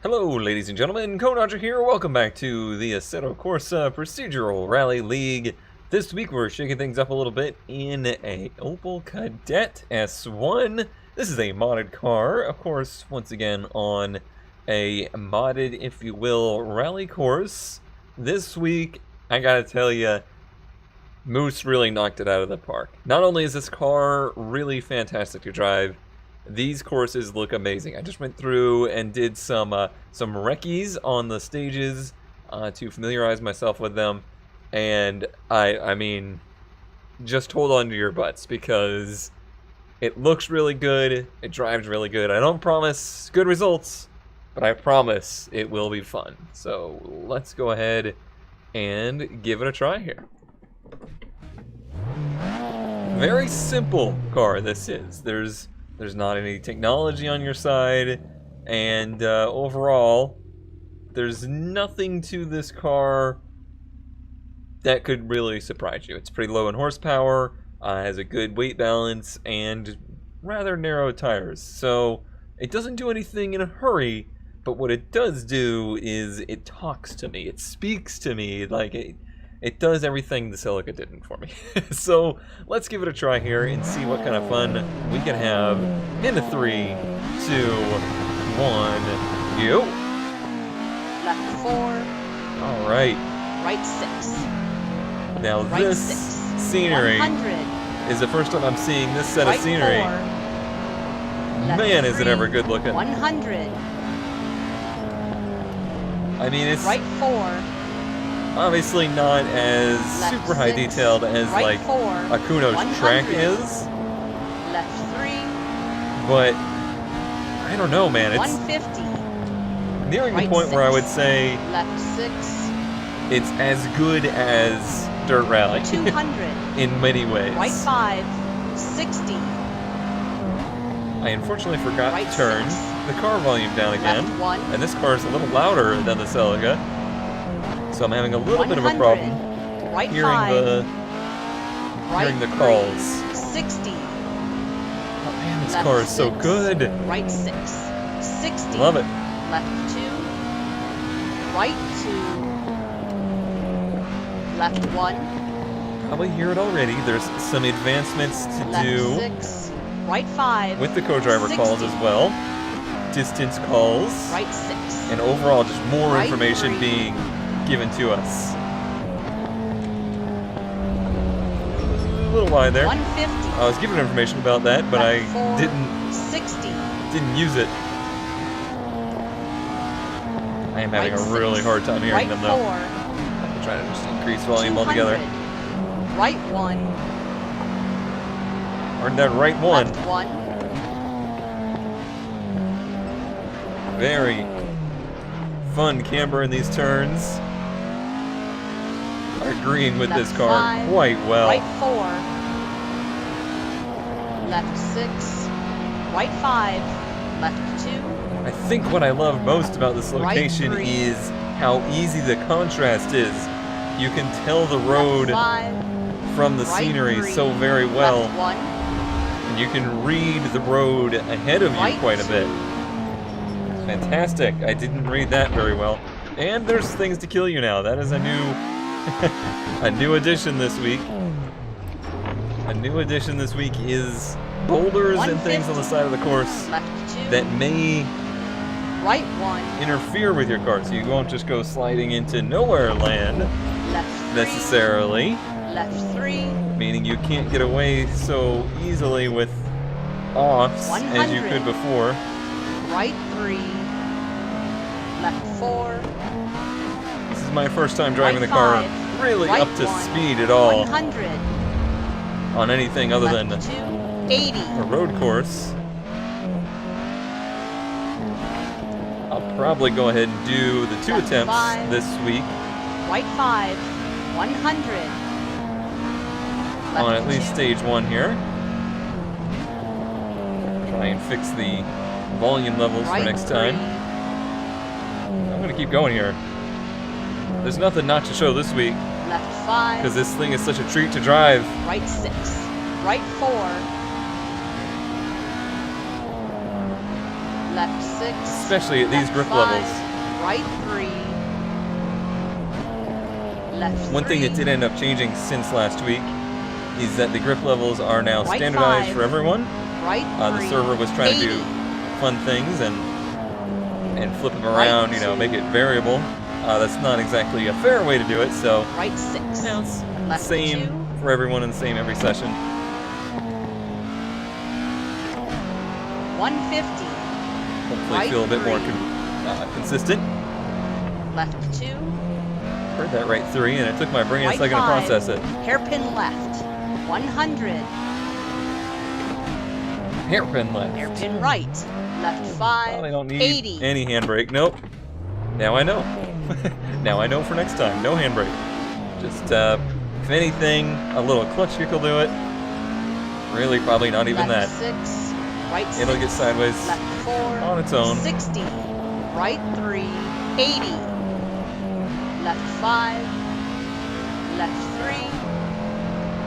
Hello, ladies and gentlemen, Dodger here. Welcome back to the Assetto Corsa Procedural Rally League. This week we're shaking things up a little bit in a Opel Kadett S1. This is a modded car, of course, once again on a modded, if you will, rally course. This week, I gotta tell you, Moose really knocked it out of the park. Not only is this car really fantastic to drive, these courses look amazing. I just went through and did some recce's on the stages to familiarize myself with them, and I mean, just hold on to your butts because it looks really good, it drives really good. I don't promise good results, but I promise it will be fun. So let's go ahead and give it a try here. Very simple car this is. There's not any technology on your side, and overall, there's nothing to this car that could really surprise you. It's pretty low in horsepower, has a good weight balance, and rather narrow tires. So it doesn't do anything in a hurry, but what it does do is it talks to me. It speaks to me like it does everything the Celica didn't for me. So let's give it a try here and see what kind of fun we can have in a 3, 2, 1, go. Left 4. All right. Right 6. Now Right this 6. scenery 100. is the first time I'm seeing this set Right of scenery. 4. Left Man, is it 3. ever good looking. 100. I mean, it's Right 4. obviously not as Left super high 6. detailed as Right like 4. Akuno's 100. track is, Left 3. but I don't know, man. It's 150. nearing the Right point where I 6. would say Left 6. it's as good as Dirt Rally 200. in many ways. Right 5. 60. I unfortunately forgot Right to turn 6. the car volume down again, Left 1. and this car is a little louder than the Celica, so I'm having a little bit of a 100. problem Right hearing 5. hearing the 3. calls. 60. Oh man, this Left car is so 6. good. Right 6. 60. Love it. Left 2. Right 2. Left 1. Probably hear it already. There's some advancements to Left do 6. Right 5. with the co-driver calls 60. as well. Distance calls. Right 6. And overall, just more Right information 3. being given to us. A little wide there. 150. I was given information about that, but Left I 4. didn't 60. use it. I am having Right a really 6. hard time hearing Right them 4. though. I'm trying to just increase volume 200. altogether. Right 1. Or that right one. Left 1. Very fun camber in these turns. Agreeing with Left this car 5. quite well. Right 4. Left 6. Right 5. Left 2. I think what I love most about this Right location 3. is how easy the contrast is. You can tell the road Left 5. from the Right scenery 3. so very well, Left 1. and you can read the road ahead of you Right quite a 2. bit. Fantastic. I didn't read that very well. And there's things to kill you now. That is a new a new addition this week. A new addition this week is boulders and things on the side of the course Left 2. that may Right 1. interfere with your car, so you won't just go sliding into nowhere land Left 3. necessarily, Left 3. meaning you can't get away so easily with offs as you 100. could before. Right 3. Left 4. This is my first time driving Right the car 5. really Right up to 1. speed at all 100. on anything other Left than 2. 80. a road course. I'll probably go ahead and do the 2 Left attempts 5. this week Right 5. 100. Left on at least 2. stage 1 here. Try and fix the volume levels Right for next 3. time. I'm gonna keep going here. There's nothing not to show this week, Left 5. because this thing is such a treat to drive. Right 6. Right 4. left 6, especially at these left grip 5, levels. right 3, left One thing that 3, did end up changing since last week is that the grip levels are now right standardized 5, for everyone. right 3, The server was trying 80, to do fun things and flip them right around, you know, 2, make it variable. That's not exactly a fair way to do it, so right 6, now it's the left same 2, for everyone and the same every session. 150, Hopefully right feel a bit more 3, consistent. left 2, Heard that right 3, and it took my brain a right second to 5, process it. hairpin left, 100, Hairpin left. hairpin right, left 5, Probably don't need 80, any handbrake. Nope. Now I know. Now I know for next time. No handbrake. Just, if anything, a little clutch kick will do it. Really, probably not even left that. 6, right 6, It'll get sideways left 4, on its own. 60, right 3, 80, left 5, left 3,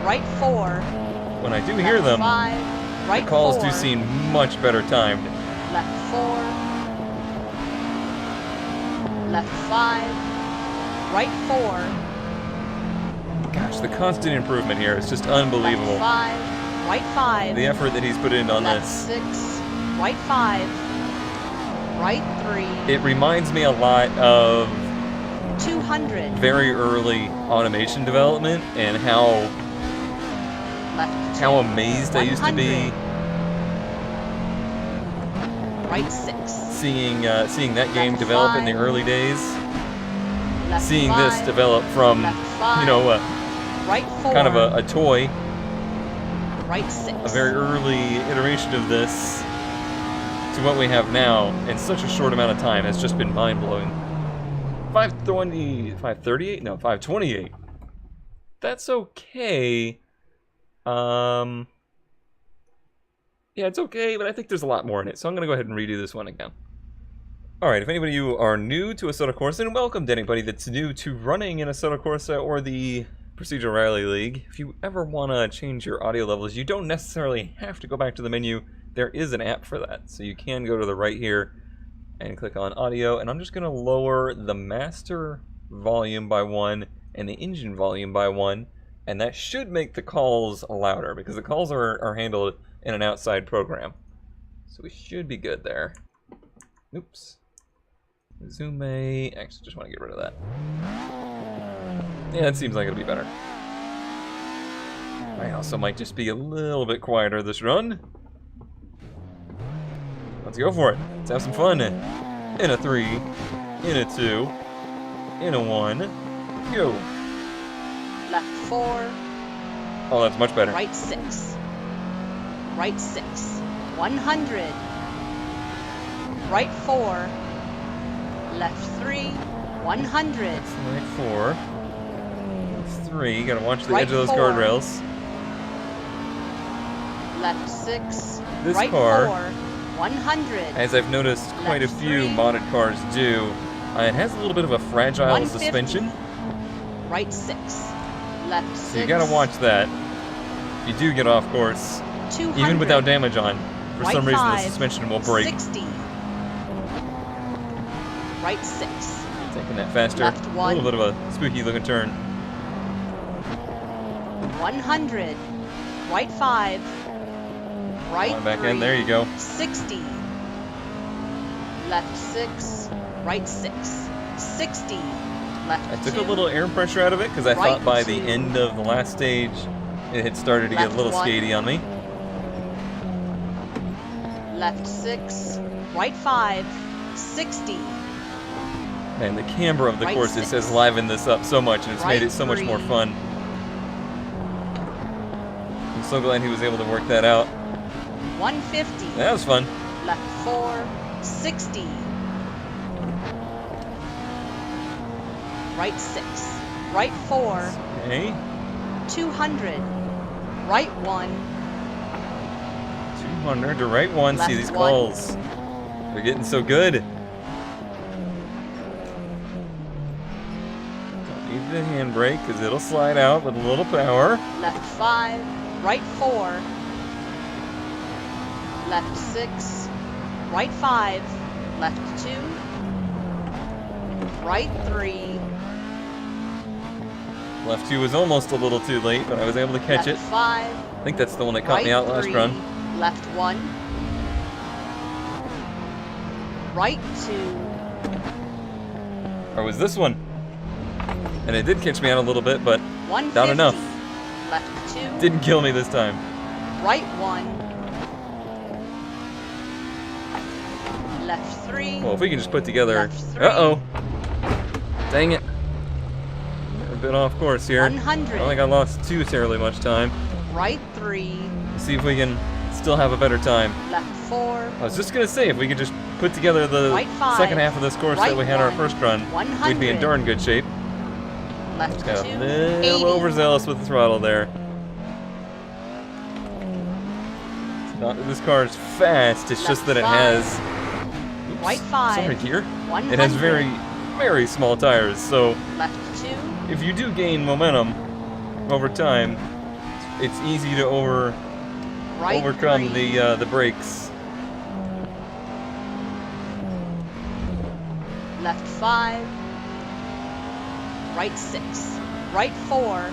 right 4, When I do left hear them, 5, right the calls 4, do seem much better timed. left 4, left 5, right 4, Gosh, the constant improvement here is just unbelievable. left 5, right 5, The effort that he's put in on left this. 6, right 5, right 3, It reminds me a lot of 200, very early automation development and how left 2, amazed I used to be 100, right 6, seeing that game left develop in the 5, early days. left Seeing 5, this develop from, left 5, you know, right 4, kind of a toy, right 6, a very early iteration of this, to what we have now in such a short amount of time has just been mind-blowing. 538? No, 528. That's okay. Yeah, it's okay, but I think there's a lot more in it, so I'm going to go ahead and redo this one again. Alright, if anybody of you are new to Assetto Corsa, and welcome to anybody that's new to running in Assetto Corsa or the Procedural Rally League, if you ever want to change your audio levels, you don't necessarily have to go back to the menu. There is an app for that, so you can go to the right here and click on audio, and I'm just going to lower the master volume by 1 and the engine volume by 1, and that should make the calls louder, because the calls are handled in an outside program. So we should be good there. Oops. Zoom A. Actually, just want to get rid of that. Yeah, it seems like it'll be better. I also might just be a little bit quieter this run. Let's go for it. Let's have some fun. In a 3, in a 2, in a 1, go. left 4, Oh, that's much better. right 6, right 6, 100, right 4, left 3, 100, Right 4, 3. Gotta watch the right edge of those 4, guardrails. left 6, This right car, 4, 100, as I've noticed quite a left few 3, modded cars do, it has a little bit of a fragile 150, suspension. right 6, left 6, So you gotta watch that. If you do get off course, 200, even without damage on, for right some reason the 5, suspension will break. 60, right 6, Taking that faster. left A 1, little bit of a spooky looking turn. 100, right 5, right On back 3, end, there you go. 60, left 6, right 6, 60, left I took 2, a little air pressure out of it because I right thought by the 2, end of the last stage it had started to get left a little 1, skatey on me. left 6, right 5, 60, And the camber of the right courses 6, has livened this up so much, and it's right made it so much more 3, fun. I'm so glad he was able to work that out. 150, That was fun. left 4, 60, right 6, right 4, Okay. 200, right 1, 200 to right 1. See left these 1, calls. They're getting so good. Don't need the handbrake because it'll slide out with a little power. left 5, right 4, left 6, Right 5, left 2, right 3, Left 2 was almost a little too late, but I was able to catch left it. 5, I think that's the one that caught right me out last 3, run. left 1, right 2, Or was this one? And it did catch me out a little bit, but 150, not enough. left 2, Didn't kill me this time. right 1, left 3, Well, if we can just put together... left 3, Uh-oh. Dang it. A bit off course here. 100, I don't think I lost too terribly much time. right 3, Let's see if we can still have a better time. left 4, I was just going to say, if we could just put together the right 5, second half of this course that right we had our 1, first run, 100, we'd be in darn good shape. left Just got 2, a little 80, overzealous with the throttle there. It's not that this car is fast, it's just that it has... Oops, right 5, sorry here. 100, It has very, very small tires, so left 2, if you do gain momentum over time, it's easy to right overcome 3, the brakes. left 5, right 6, right 4,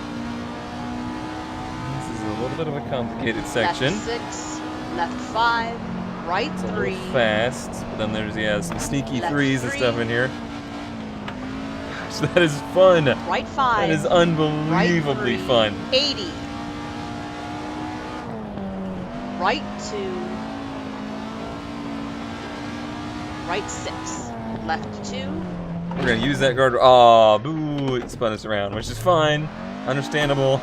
This is a little bit of a complicated section. left 6, left 5, right It's a 3, little fast, but then there's some sneaky left 3s and 3, stuff in here. Gosh, that is fun. right 5, That is right unbelievably 3, fun. 80, right 2, right 6, left 2, We're gonna use that guard. Aw, boo! It spun us around, which is fine, understandable.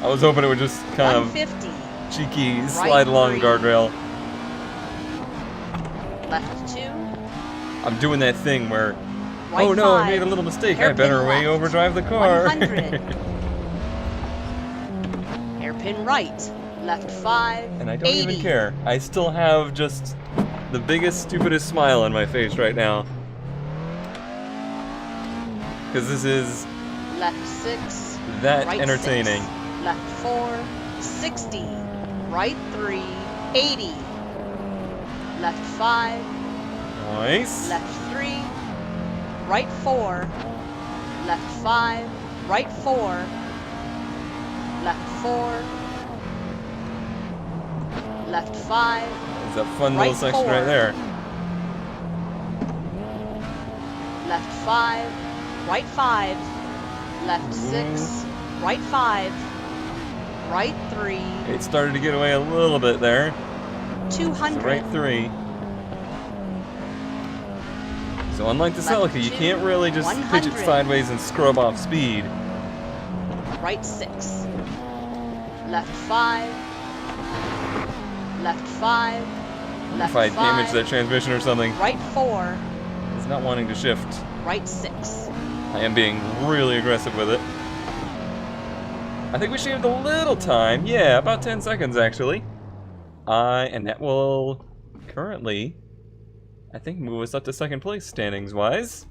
I was hoping it would just kind of 150, cheeky slide along the 3, guardrail. left 2, I'm doing that thing where, right oh no, 5, I made a little mistake. I hairpin better way left, overdrive the car. 100, hairpin right, left 5, And I don't 80, even care. I still have just the biggest, stupidest smile on my face right now. Because this is left 6, that right entertaining. 6, left 4, 60, right 3, 80, left 5, Nice. left 3, right 4, left 5, right 4, left 4, left 5, It's a fun right little section 4, right there. left 5, right 5, left 6, right 5, right 3, It started to get away a little bit there. So 200, right 3. So unlike the Left Celica, you 2, can't really just pitch it 100. sideways and scrub off speed. right 6, left 5, left 5, left If I 5, damage that transmission or something, right 4, it's not wanting to shift. right 6, I am being really aggressive with it. I think we shaved a little time. Yeah, about 10 seconds actually. And that will currently, I think, move us up to second place standings-wise.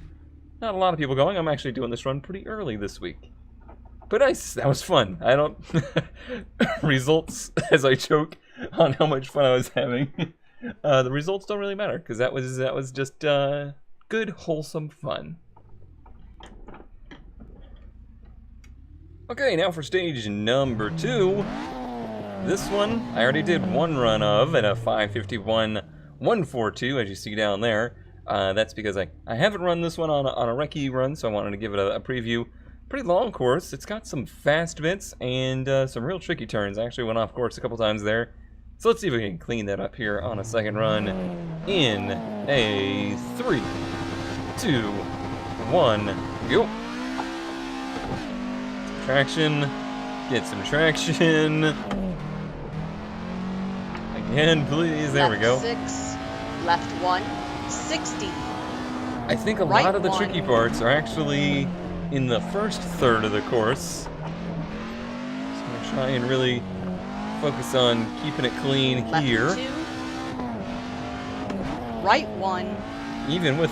Not a lot of people going. I'm actually doing this run pretty early this week. But nice. That was fun. I don't... results as I choke on how much fun I was having. The results don't really matter, because that was just good, wholesome fun. Okay, now for stage number 2. This one, I already did one run of at a 5:51.142, as you see down there. That's because I haven't run this one on a recce run, so I wanted to give it a preview. Pretty long course. It's got some fast bits and some real tricky turns. I actually went off course a couple times there. So let's see if we can clean that up here on a second run in a 3, 2, 1, go. Traction. Get some traction. Again, please. There we go. Left 6, left 1, 60. I think a Right lot of the 1. tricky parts are actually in the first third of the course. So I'm going to try and really focus on keeping it clean Left here. 2, right 1, Even with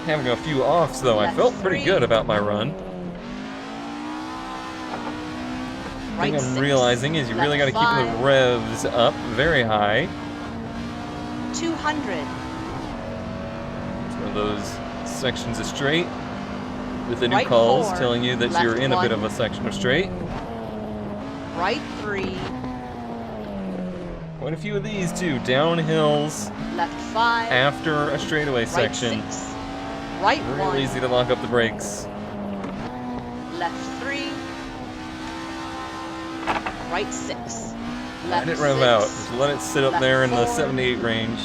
having a few offs, though, I Left felt pretty 3. good about my run. The right thing I'm 6, realizing is you really got left to keep 5, the revs up very high. 200. It's one of those sections of straight with the new Right calls 4, telling you that left you're in a bit 1. of a section of straight. Right 3, Quite a few of these too. Downhills left 5. after a straightaway Right section. 6. Right Real 1. easy to lock up the brakes. Left 3. Right 6. Let Left it rev 6. out. Just let it sit up Left there in the 4. 78 range.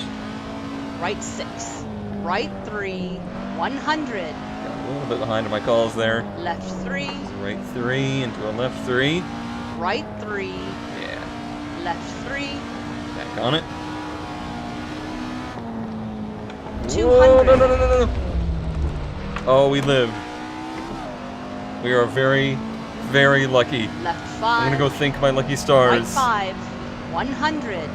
Right 6. Right 3. 100. Got a little bit behind on my calls there. Left 3. Right 3 into a left 3. Right 3. Yeah. Left 3. Back on it. 200. Whoa, no, no, no, no, no. Oh, we lived. We are very, very lucky. Left 5. I'm gonna go thank my lucky Right stars. 5. 100.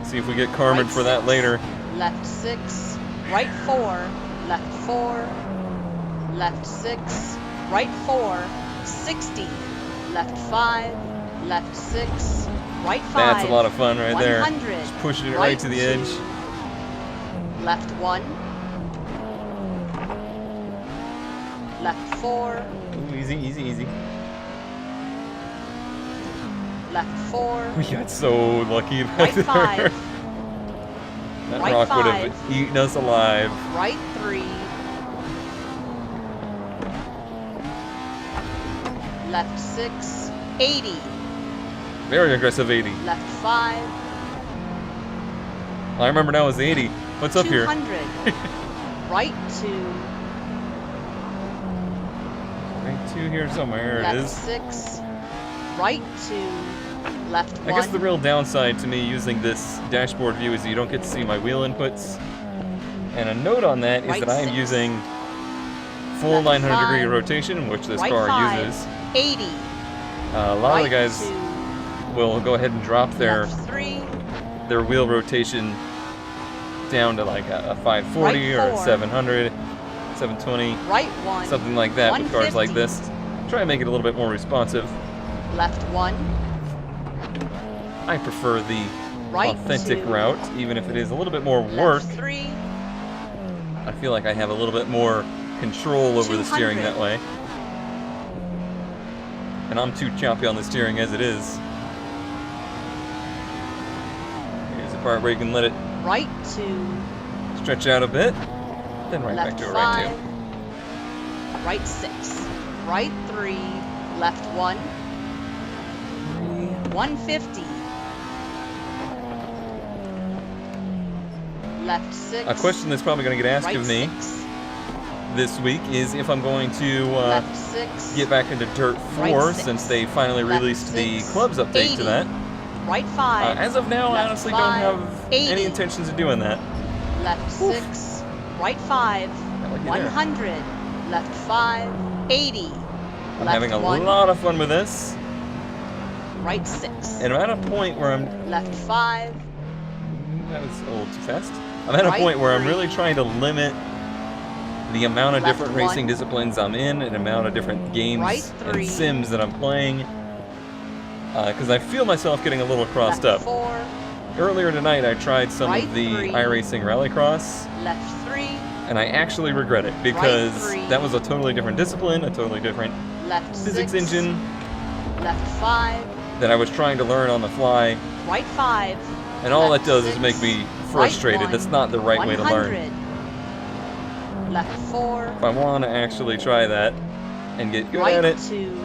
See if we get Carmen Right for that 6. later. Left 6. Right 4. Left 4. Left 6. Right 4. 60. Left 5. Left 6. Right 5. That's a lot of fun right there. 100. Just pushing it right to the 2. edge. Left 1. Left 4. Ooh, easy, easy, easy. Left 4. We got so lucky back Right there. 5. That Right rock would 5. have eaten us alive. Right 3. Left 6. 80. Very aggressive 80. Left 5. I remember now is the 80. What's up here? 200. Right 2. Right 2 here somewhere. It Left is. 6. Right 2. Left 1. I guess the real downside to me using this dashboard view is you don't get to see my wheel inputs. And a note on that is Right that I am 6. using full Left 900-degree 5. rotation, which this Right car 5. uses. 80. A lot of the Right guys 2. will go ahead and drop their Left 3. wheel rotation down to like a 540 Right or a 4. 700, 720, Right 1. something like that with cars like 150. this. Try and make it a little bit more responsive. Left 1. I prefer the Right authentic 2. route, even if it is a little bit more work. Left 3. I feel like I have a little bit more control over the steering 200. that way. And I'm too choppy on the steering as it is. Here's the part where you can let it Right 2. stretch out a bit, then right Left back to a 5. right 2. Right 6. Right 3. Left 1. 150. Left 6. A question that's probably going to get asked Right of me 6. this week is if I'm going to Left 6. get back into Dirt 4 Right 6. since they finally Left released the 6. clubs update 80. to that. Right 5. As of now, I Left honestly 5. don't have 80. any intentions of doing that. Left 6. Right 5. lucky there. 100. Left 5. 80. I'm Left having a 1. lot of fun with this, Right 6. and I'm at a point where I'm. Left 5. That was a little too fast. I'm at a Right point where I'm 3. really trying to limit the amount of Left different 1. racing disciplines I'm in and the amount of different games Right and 3. sims that I'm playing. Because I feel myself getting a little crossed Left up. 4. Earlier tonight, I tried some Right of the 3. iRacing Rallycross, Left 3. and I actually regret it because 3. that was a totally different discipline, a totally different Left physics 6. engine Left 5. that I was trying to learn on the fly. Right 5. And all Left that does is 6. make me frustrated. Right 1. That's not the right way to learn. 100. Left 4. If I want to actually try that and get good Right at it, 2.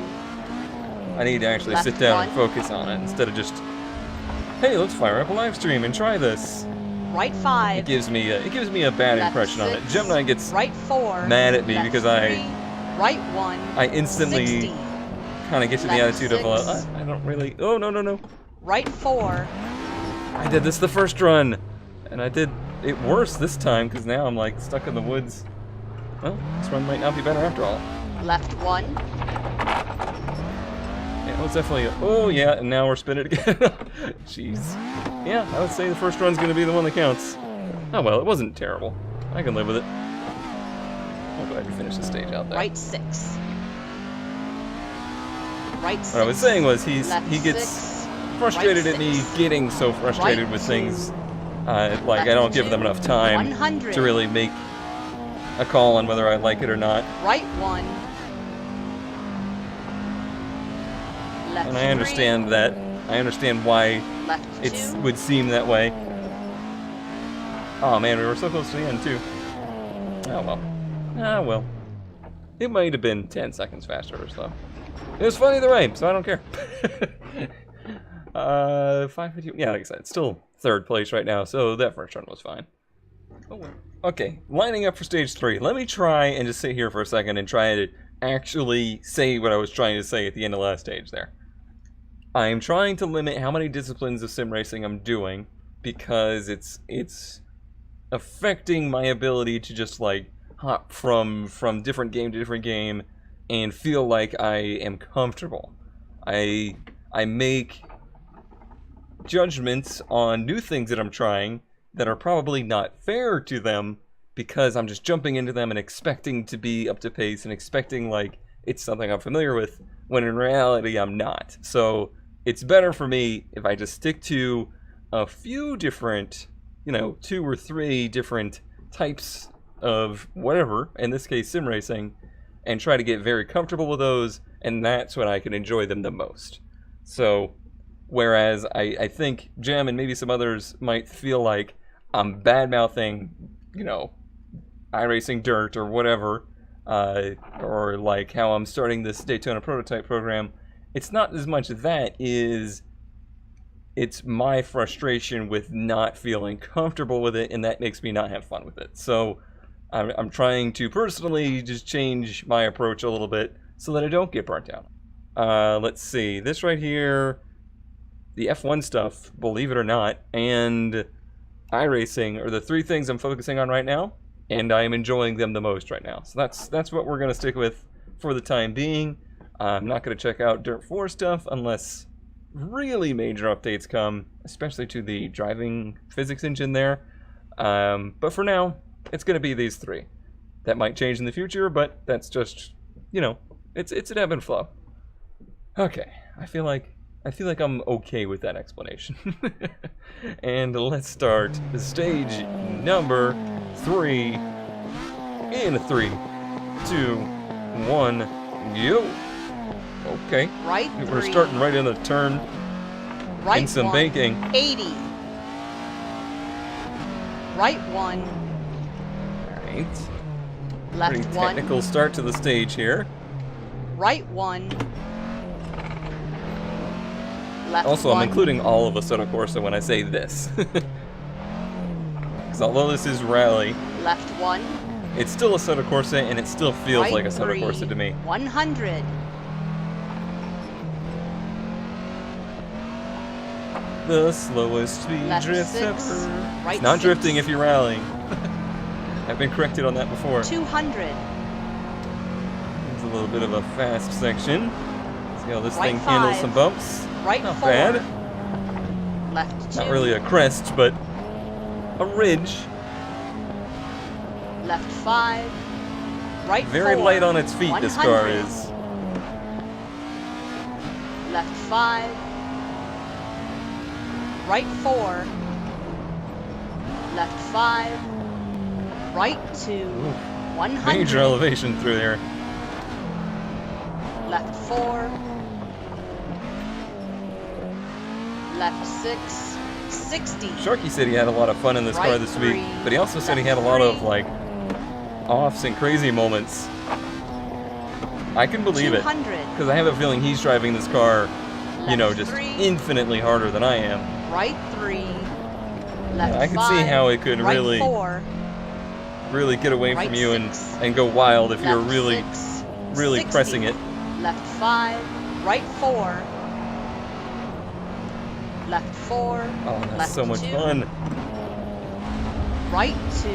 I need to actually Left sit down and 1. focus on it instead of just, hey, let's fire up a live stream and try this. Right 5. It gives me a bad Left impression on it. 6. Gemini gets Right 4. mad at me Left because 3. I Right 1. instantly 60. kind of get to the Left attitude of, 6. I don't really, oh, no, no, no. Right 4. I did this the first run, and I did it worse this time because now I'm like stuck in the woods. Well, this run might not be better after all. Left 1. Yeah, it was definitely oh yeah, and now we're spinning again. Jeez. Yeah, I would say the first run's gonna be the one that counts. Oh well, it wasn't terrible. I can live with it. I'm glad you finished the stage out there. Right 6. Right 6. What I was saying was he Left gets 6. frustrated Right at me 6. getting so frustrated Right with 2. things Like, I don't give them enough time 100. to really make a call on whether I like it or not. Right 1. Left And I understand that. I understand why Left it 2. would seem that way. Oh man, we were so close to the end too. Oh well. Ah well. It might have been 10 seconds faster or so. It was fun either way, so I don't care. 550. Yeah, like I said, it's still third place right now, so that first run was fine. Oh well. Okay, lining up for stage 3. Let me try and just sit here for a second and try to actually say what I was trying to say at the end of the last stage there. I am trying to limit how many disciplines of sim racing I'm doing because it's affecting my ability to just like hop from different game to different game and feel like I am comfortable. I make judgments on new things that I'm trying that are probably not fair to them because I'm just jumping into them and expecting to be up to pace and expecting like it's something I'm familiar with when in reality I'm not. So it's better for me if I just stick to a few different, 2 or 3 different types of whatever, in this case sim racing, and try to get very comfortable with those, and that's when I can enjoy them the most. So, whereas I think Jem and maybe some others might feel like I'm bad-mouthing, iRacing Dirt or whatever, or like how I'm starting this Daytona prototype program, it's not as much that it's my frustration with not feeling comfortable with it, and that makes me not have fun with it. So I'm trying to personally just change my approach a little bit so that I don't get burnt out. Let's see, this right here, the F1 stuff, believe it or not, and iRacing are the 3 things I'm focusing on right now, and I am enjoying them the most right now. So that's what we're going to stick with for the time being. I'm not going to check out Dirt 4 stuff unless really major updates come, especially to the driving physics engine there. But for now, it's going to be these 3. That might change in the future, but that's just, it's an ebb and flow. Okay, I feel like I'm okay with that explanation. And let's start the stage number 3 in 3, 2, 1, go. Okay. Right 3. We're starting right in the turn. Right and some 1. banking. 80. Right 1. Alright. Left Pretty 1. technical start to the stage here. Right 1. Left Also, 1. I'm including all of Assetto Corsa when I say this. Because although this is Rally, Left 1. it's still Assetto Corsa, and it still feels Right like Assetto 3. Corsa to me. 100. The slowest speed Left drift 6. ever. Right It's not 6. drifting if you're rallying. I've been corrected on that before. 200. There's a little bit of a fast section. See how this Right thing handles 5. some bumps. Right Not 4. bad. Left 2. Not really a crest, but a ridge. Left 5. Right 4. Very light on its feet, 100. this car is. Left 5. Right 4. Left 5. Right 2. Ooh, 100. major elevation through there. Left 4. Left 6. 60. Sharky said he had a lot of fun in this car Right this week, 3. but he also said he had Left a lot of 3. like offs and crazy moments. I can believe 200. it, because I have a feeling he's driving this car, Left just 3. infinitely harder than I am. Right 3. Left I can 5. see how it could right really 4. really get away Right from you 6. and go wild if you're Left really 6. really 60. pressing it. Left 5. Right 4. Left 4. Oh, that's Left so much 2. fun. Right 2.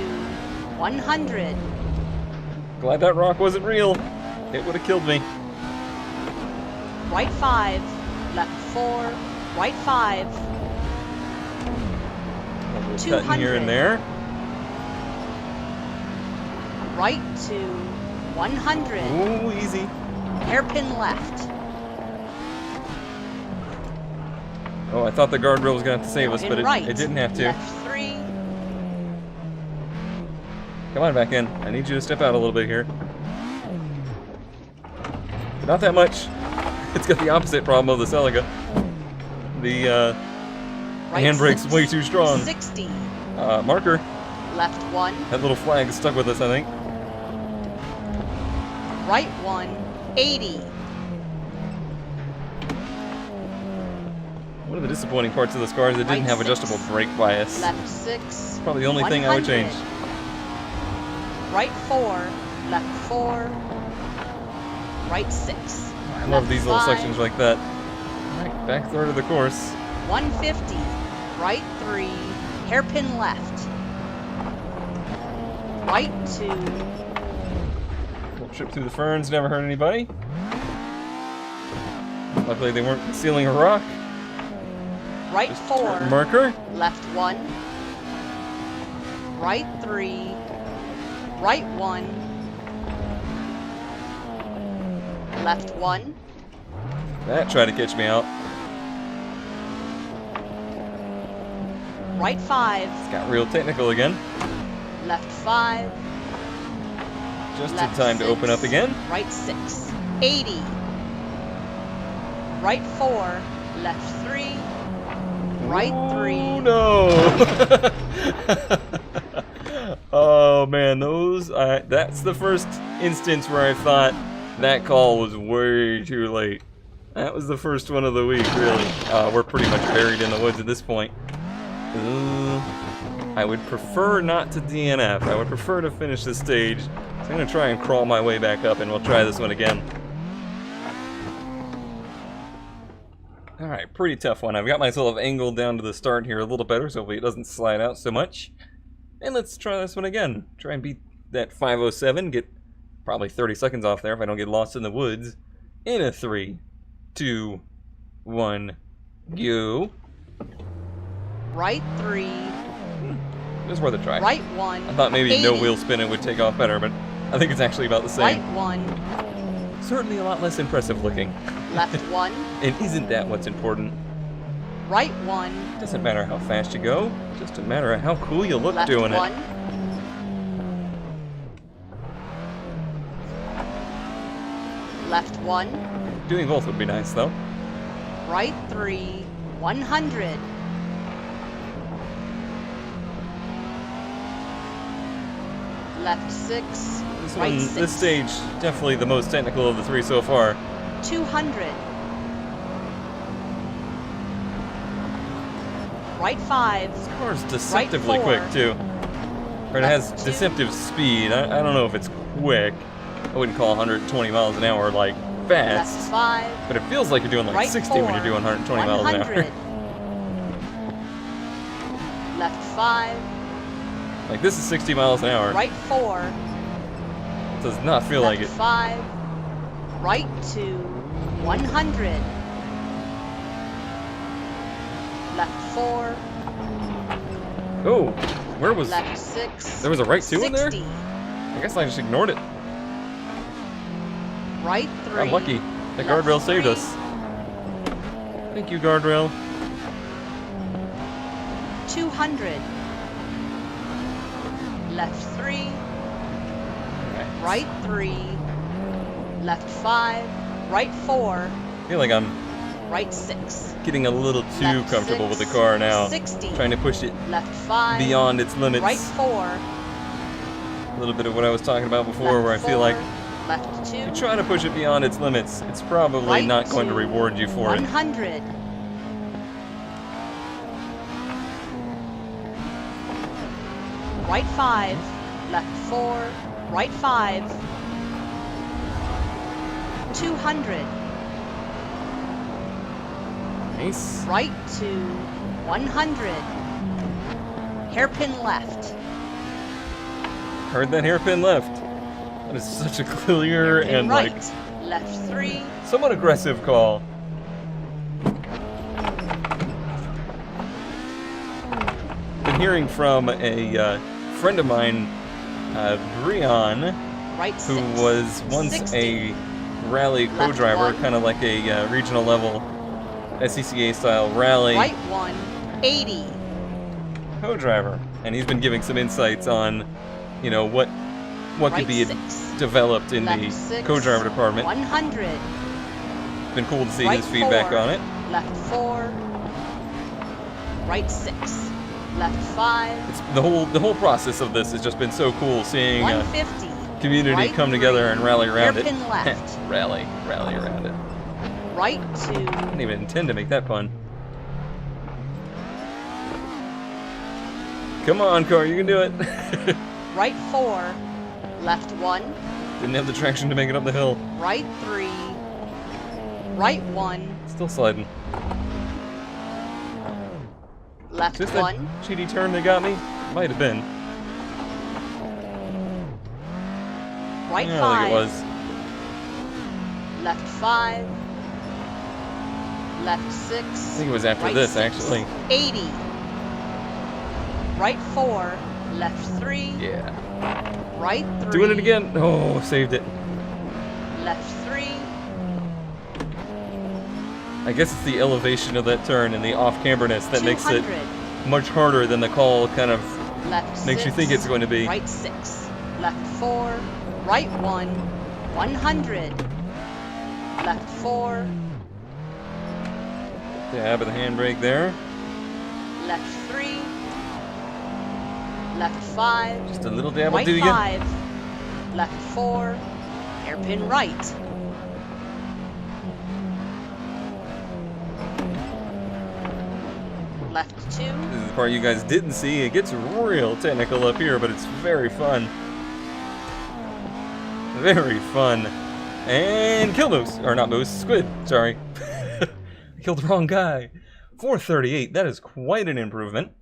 100. Glad that rock wasn't real. It would have killed me. Right 5. Left 4. Right 5. Cutting here and there. Right 2. 100. Ooh, easy. Hairpin left. Oh, I thought the guardrail was going to have to save us, but In right. it didn't have to. Left 3. Come on back in. I need you to step out a little bit here. Not that much. It's got the opposite problem of the Celica. The handbrake's way too strong. 60. Marker. Left 1. That little flag is stuck with us, I think. Right 1. 80. One of the disappointing parts of this car is it didn't have adjustable brake bias. Left 6. Probably the only thing I would change. Right 4. Left 4. Right 6. I love these little sections like that. Alright, back third of the course. 150. Right 3. Hairpin left. Right 2. Little trip through the ferns, never hurt anybody. Luckily they weren't concealing a rock. Right Just 4. Marker. Left 1. Right 3. Right 1. Left 1. That tried to catch me out. Right 5. It's got real technical again. Left 5. Just Left in time to 6. open up again. Right 6. 80. Right 4. Left 3. Right 3. Oh no! Oh man, that's the first instance where I thought that call was way too late. That was the first one of the week, really. We're pretty much buried in the woods at this point. I would prefer not to DNF. I would prefer to finish this stage. So I'm gonna try and crawl my way back up and we'll try this one again. Alright, pretty tough one. I've got myself angled down to the start here a little better, so hopefully it doesn't slide out so much. And let's try this one again. Try and beat that 507, get probably 30 seconds off there if I don't get lost in the woods. In a 3, 2, 1, go. Right 3. It was worth a try. Right 1. I thought maybe 80. no wheel spinning would take off better, but I think it's actually about the Right same. 1. Certainly a lot less impressive looking. Left 1. And isn't that what's important? Right 1. Doesn't matter how fast you go, just a matter of how cool you look Left doing 1. it. Left 1. Doing both would be nice, though. Right 3. 100. Left 6. Right 6. This stage, definitely the most technical of the three so far. 200. Right 5. This car's deceptively Right 4. quick, too. Or it has Left 2. deceptive speed. I don't know if it's quick. I wouldn't call 120 miles an hour, like, Left fast. 5. But it feels like you're doing, like, Right 60 when 4. you're doing 120 miles an 100. hour. Left 5. Like, this is 60 miles an hour. Right 4. It does not feel Left like it. 5. Right 2. 100. Left 4. Oh, where was... Left 6. There was a right 2 in there? 60. I guess I just ignored it. Right 3. I'm lucky. The Left guardrail saved 3. us. Thank you, guardrail. 200. Left 3. Okay. Right 3. Left 5. Right 4. I feel like I'm Right 6. getting a little too Left comfortable 6. with the car now. 60. Trying to push it Left 5. beyond its limits. Right 4. A little bit of what I was talking about before, Left where I feel like 4. Left 2. if you try to push it beyond its limits, it's probably Right not going to 2. reward you for it. 100. Right 5. Left 4. Right 5. 200. Nice. Right 2. 100. Hairpin left. Heard that hairpin left. That is such a clear Hairpin and right. like Left 3. somewhat aggressive call. Been hearing from a friend of mine, Brian, Right 6. who was once 60. a rally Left co-driver, 1. kind of like a regional level SCCA style rally Right 1. 80. co-driver, and he's been giving some insights on you know, what right could be 6. developed in Left the 6. co-driver department. 100. It's been cool to see Right his feedback 4. on it. Left 4. Right 6. Left 5. It's the whole process of this has just been so cool, seeing 150. community Right come together 3. and rally around it. Hairpin left. rally around it. Right 2. I didn't even intend to make that pun. Come on, car, you can do it. Right 4. Left 1. Didn't have the traction to make it up the hill. Right 3. Right 1. Still sliding. Left Just 1. that cheaty turn that got me? Might have been. Right I don't 5. think it was. Left 5. Left 6. I think it was after Right this, 6. actually. 80. Right 4. Left 3. Yeah. Right 3. Doing it again. Oh, saved it. Left 3. I guess it's the elevation of that turn and the off-camberness that makes it 200. much harder than the call kind of Left makes you 6. think it's going to be. Right 6. Left 4. Right 1. 100. Left 4. Dab of the handbrake there. Left 3. Left 5. Just a little dab will Right do you. 5. Left 4. Hairpin right. Left 2. This is the part you guys didn't see. It gets real technical up here, but it's very fun. Very fun. And kill moose. Or not moose, squid. Sorry. I killed the wrong guy. 438. That is quite an improvement.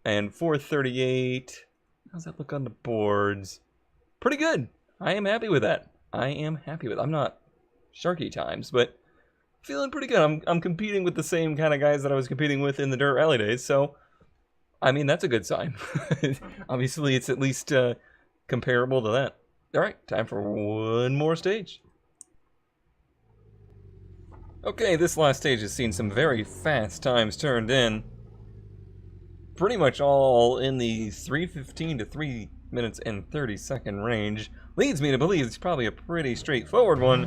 And 438. How's that look on the boards? Pretty good. I am happy with that. I am happy with it. I'm not Sharky times, but feeling pretty good. I'm competing with the same kind of guys that I was competing with in the Dirt Rally days, so I mean, that's a good sign. Obviously, it's at least comparable to that. All right, time for one more stage. Okay, this last stage has seen some very fast times turned in. Pretty much all in the 3:15 to 3 minutes and 30-second range. Leads me to believe it's probably a pretty straightforward one.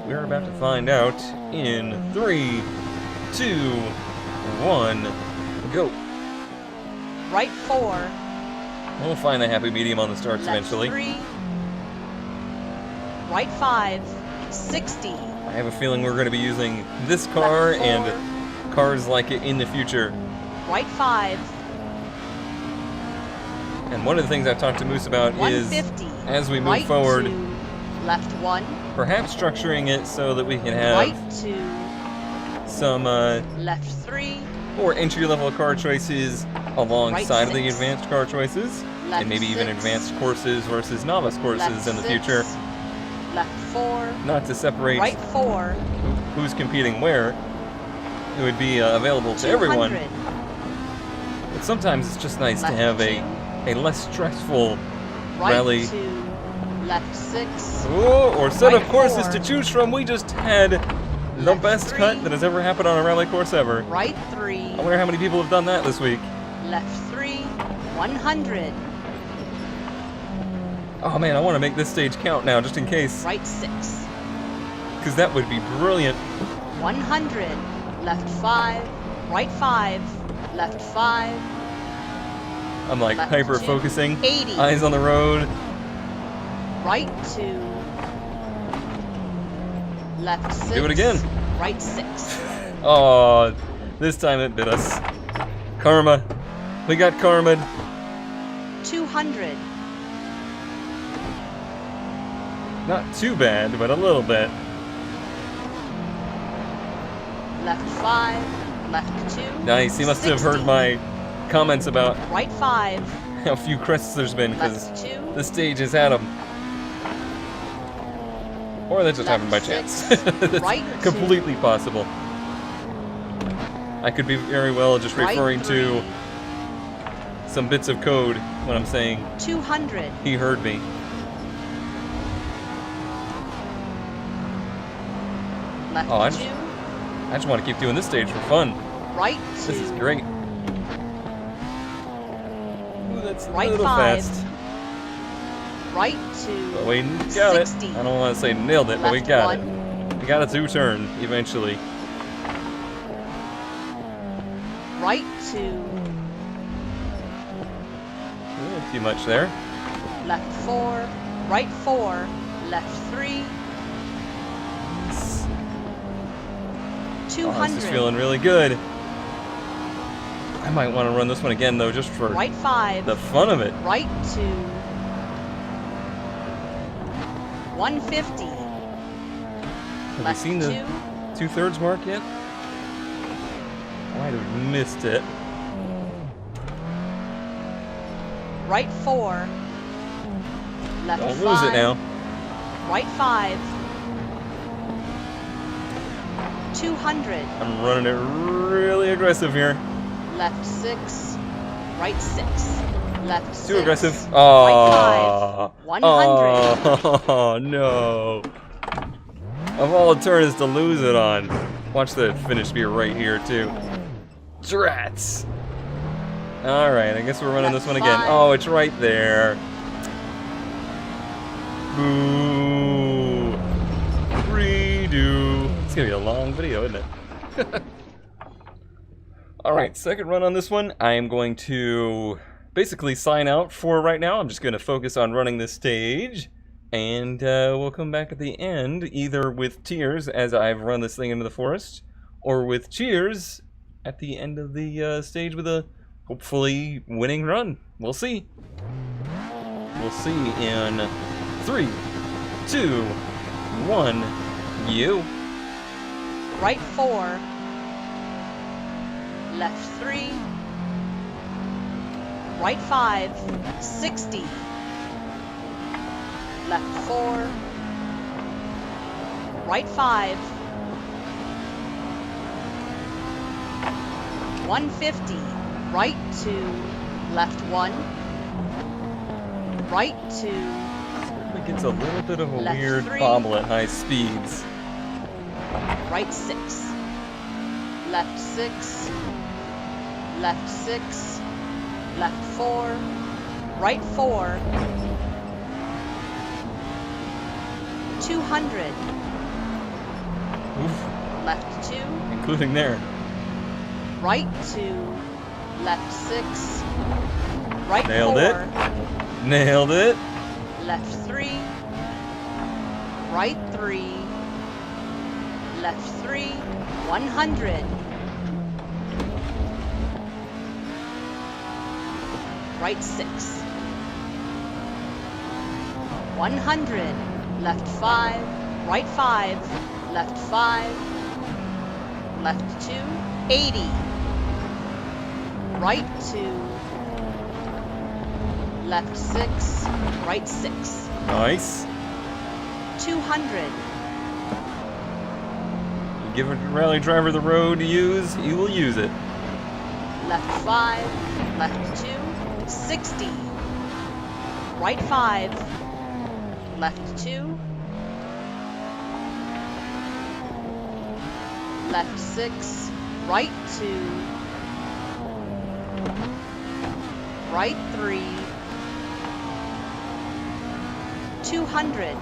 We're about to find out in 3, 2, 1, go. Right 4. We'll find the happy medium on the starts Left eventually. 3. Right 5. 60. I have a feeling we're going to be using this car Left 4. and cars like it in the future. Right 5. And one of the things I've talked to Moose about is, 150. as we move Right forward, 2. Left 1. perhaps structuring it so that we can have Right 2. some Left 3. more entry-level car choices alongside of the 6. advanced car choices, Left and maybe even 6. advanced courses versus novice courses Left in the 6. future. Left 4. Not to separate Right 4. who's competing where. It would be available to everyone. 200. But sometimes it's just nice to Left have 2. a less stressful Right rally. 2. Left 6. Or set of Right courses 4. to choose from. We just had the Left best 3. cut that has ever happened on a rally course ever. Right 3. I wonder how many people have done that this week. Left 3. 100. Oh man, I want to make this stage count now, just in case. Right 6. Because that would be brilliant. 100. Left 5. Right 5. Left 5. I'm like Left hyper 2. focusing. 80. Eyes on the road. Right 2. Left 6. Do it again. Right 6. Oh, this time it bit us. Karma. We got karma. 200. Not too bad, but a little bit. Left 5. Left 2. Nice. He must have 60. heard my comments about Right 5. how few crests there's been, because Left 2. this stage has had them. Or that just happened by Left chance. 6. That's Right 2. completely possible. I could be very well just Right referring 3. to some bits of code when I'm saying 200. he heard me. Left Oh, I 2. just want to keep doing this stage for fun. Right 2. This is great. Ooh, that's a Right little 5. fast. right 2, But we got it. 60. I don't want to say nailed it, but we Left got 1. it. We got a 2-turn eventually. Right 2, Not too much there. left 4, right 4, left 3, Oh, this is 200. feeling really good. I might want to run this one again though, just for Right 5, the fun of it. right 2, 150. Have we Left seen the 2, 2/3 mark yet? Might have missed it. right 4, left Don't 5, lose it now. right 5, 200. I'm running it really aggressive here. Left 6, right 6, left 6. Too aggressive. Right 5, 100. Oh no. Of all the turns to lose it on. Watch the finish be right here too. Drats. Alright, I guess we're running Left this one again. 5. Oh, it's right there. Boo. Redo. It's gonna be a long video, isn't it? Alright, second run on this one. I am going to basically sign out for right now. I'm just going to focus on running this stage. And we'll come back at the end, either with tears as I've run this thing into the forest, or with cheers at the end of the stage with a hopefully winning run. We'll see. We'll see in 3, 2, 1, you. Right 4, left 3, right 5, 60. Left 4, right 5, 150. Right 2, left 1, right 2, It gets a little bit of a Left weird 3. bobble at high speeds. right 6, left 6, left 6, left 4, right 4, 200. Oof, Left 2, including there. right 2, left 6, right Nailed 4, it. Nailed it. left 3, right 3, left 3, 100. Right 6, 100, left 5, right 5, left 5, left 2, 80. Right 2, left 6, right 6, Nice. 200. You give a rally driver the road to use, he will use it. Left 5, left 2, 60. Right 5, left 2, left 6, right 2, right 3, 200.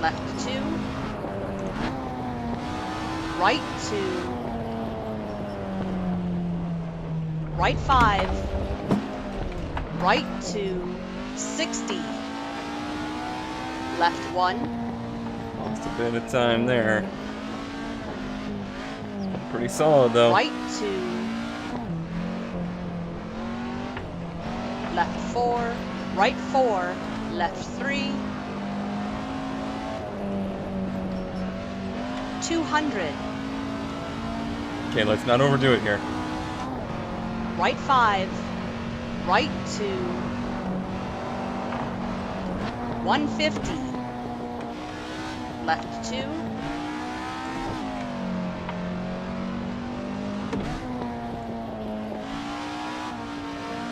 Left 2, right 2, right 5, right 2, 60. Left 1, Lost a bit of time there. Pretty solid though. right 2, left 4, right 4, left 3, 200. Okay, let's not overdo it here. Right 5, right 2, 150. Left 2,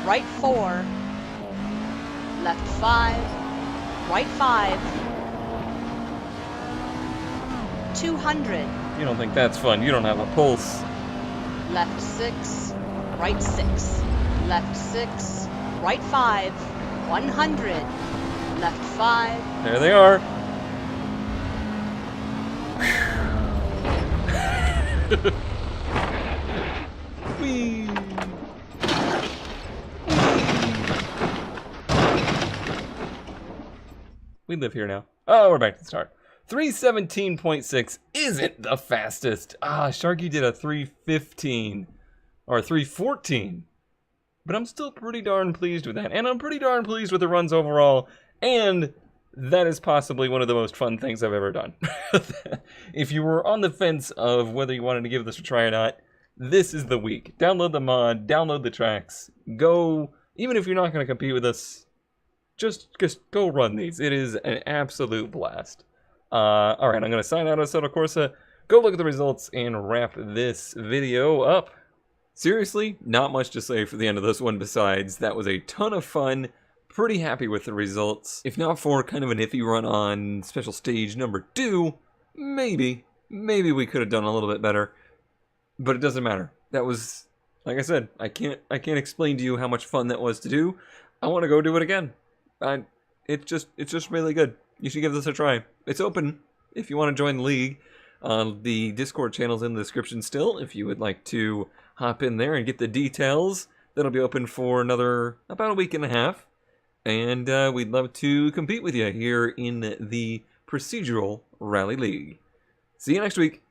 right 4, left 5, right 5, 200. You don't think that's fun. You don't have a pulse. Left 6, right 6, left 6, right 5, 100, left 5. There they are. Whee! We live here now. Oh, we're back to the start. 317.6 isn't the fastest. Sharky did a 315 or 314. But I'm still pretty darn pleased with that. And I'm pretty darn pleased with the runs overall. And that is possibly one of the most fun things I've ever done. If you were on the fence of whether you wanted to give this a try or not, this is the week. Download the mod, download the tracks, go, even if you're not going to compete with us, just go run these. It is an absolute blast. Alright, I'm going to sign out of Assetto Corsa, go look at the results, and wrap this video up. Seriously, not much to say for the end of this one besides that was a ton of fun. Pretty happy with the results. If not for kind of an iffy run on special stage number 2, maybe we could have done a little bit better. But it doesn't matter. That was, like I said, I can't explain to you how much fun that was to do. I want to go do it again. It's just really good. You should give this a try. It's open if you want to join the league. The Discord channel's in the description still if you would like to hop in there and get the details. That'll be open for about a week and a half. And we'd love to compete with you here in the Procedural Rally League. See you next week.